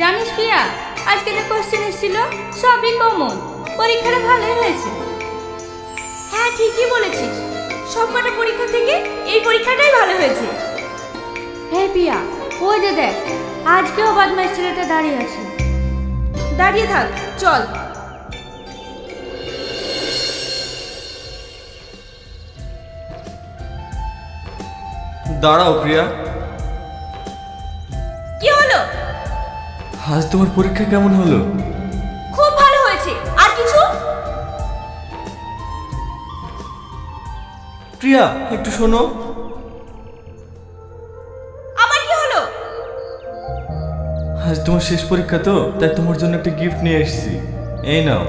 জানিস প্রিয়া, আজকে যে কোশ্চেন এসেছিল সবই কমন, পরীক্ষাটা ভালোই হয়েছে। হ্যাঁ ঠিকই বলেছিস, সবকটা পরীক্ষা থেকে এই পরীক্ষাটাই ভালো হয়েছে। হে প্রিয়া, ওই যে দেখ, আজকেও বদমাইশ ছেলেটা দাঁড়িয়ে আছে। দাঁড়িয়ে থাক, চল। দাঁড়াও প্রিয়া, কি হলো? আজ তোমার পরীক্ষা কেমন হলো? খুব ভালো হয়েছে। আর কিছু? প্রিয়া একটু শোনো। আবার কি হলো? আজ তোমার শেষ পরীক্ষা তো, তাই তোমার জন্য একটা গিফট নিয়ে এসেছি। এই নাও।